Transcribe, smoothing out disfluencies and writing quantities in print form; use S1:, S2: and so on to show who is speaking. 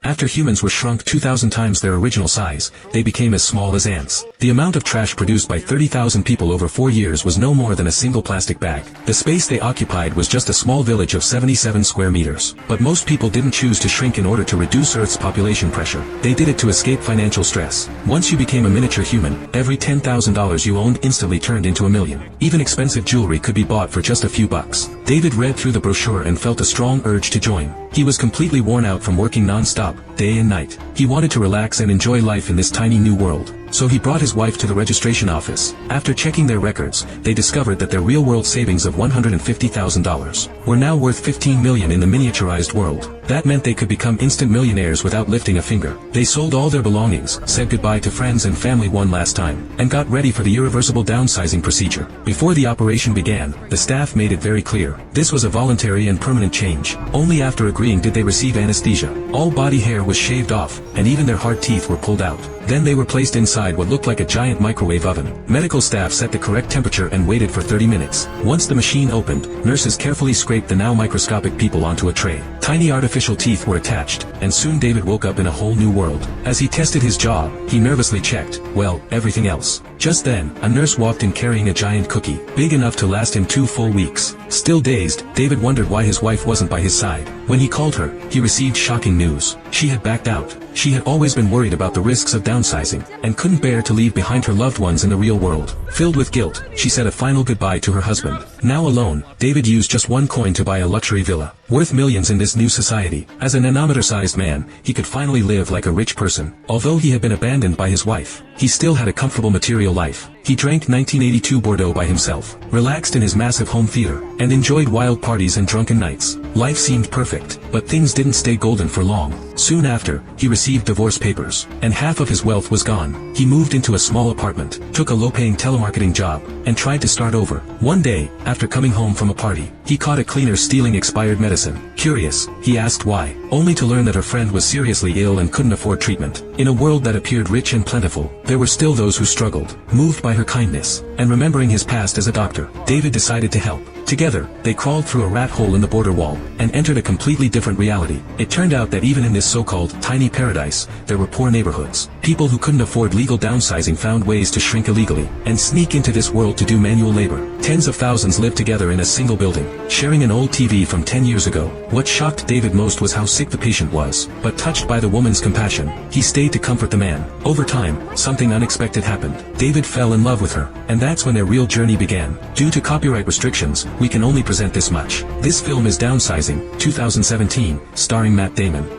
S1: After humans were shrunk 2,000 times their original size, they became as small as ants. The amount of trash produced by 30,000 people over 4 years was no more than a single plastic bag. The space they occupied was just a small village of 77 square meters. But most people didn't choose to shrink in order to reduce Earth's population pressure. They did it to escape financial stress. Once you became a miniature human, every $10,000 you owned instantly turned into $1 million. Even expensive jewelry could be bought for just a few bucks. David read through the brochure and felt a strong urge to join. He was completely worn out from working non-stop, day and night. He wanted to relax and enjoy life in this tiny new world. So he brought his wife to the registration office. After checking their records, they discovered that their real-world savings of $150,000 were now worth $15 million in the miniaturized world. That meant they could become instant millionaires without lifting a finger. They sold all their belongings, said goodbye to friends and family one last time, and got ready for the irreversible downsizing procedure. Before the operation began, the staff made it very clear. This was a voluntary and permanent change. Only after agreeing did they receive anesthesia. All body hair was shaved off, and even their hard teeth were pulled out. Then they were placed inside what looked like a giant microwave oven. Medical staff set the correct temperature and waited for 30 minutes. Once the machine opened, nurses carefully scraped the now microscopic people onto a tray. Tiny artificial teeth were attached, and soon David woke up in a whole new world. As he tested his jaw, he nervously checked, well, everything else. Just then, a nurse walked in carrying a giant cookie, big enough to last him 2 full weeks. Still dazed, David wondered why his wife wasn't by his side. When he called her, he received shocking news. She had backed out. She had always been worried about the risks of downsizing, and couldn't bear to leave behind her loved ones in the real world. Filled with guilt, she said a final goodbye to her husband. Now alone, David used just one coin to buy a luxury villa, worth millions in this new society. As a nanometer-sized man, he could finally live like a rich person. Although he had been abandoned by his wife, he still had a comfortable material life. He drank 1982 Bordeaux by himself, relaxed in his massive home theater, and enjoyed wild parties and drunken nights. Life seemed perfect, but things didn't stay golden for long. Soon after, he received divorce papers, and half of his wealth was gone. He moved into a small apartment, took a low-paying telemarketing job, and tried to start over. One day, after coming home from a party, he caught a cleaner stealing expired medicine. Curious, he asked why, only to learn that her friend was seriously ill and couldn't afford treatment. In a world that appeared rich and plentiful, there were still those who struggled. Moved by her kindness, and remembering his past as a doctor, David decided to help. Together, they crawled through a rat hole in the border wall, and entered a completely different reality. It turned out that even in this so-called tiny paradise, there were poor neighborhoods. People who couldn't afford legal downsizing found ways to shrink illegally, and sneak into this world to do manual labor. Tens of thousands lived together in a single building, sharing an old TV from 10 years ago. What shocked David most was how sick the patient was, but touched by the woman's compassion, he stayed to comfort the man. Over time, something unexpected happened. David fell in love with her, and that's when their real journey began. Due to copyright restrictions, we can only present this much. This film is Downsizing, 2017, starring Matt Damon.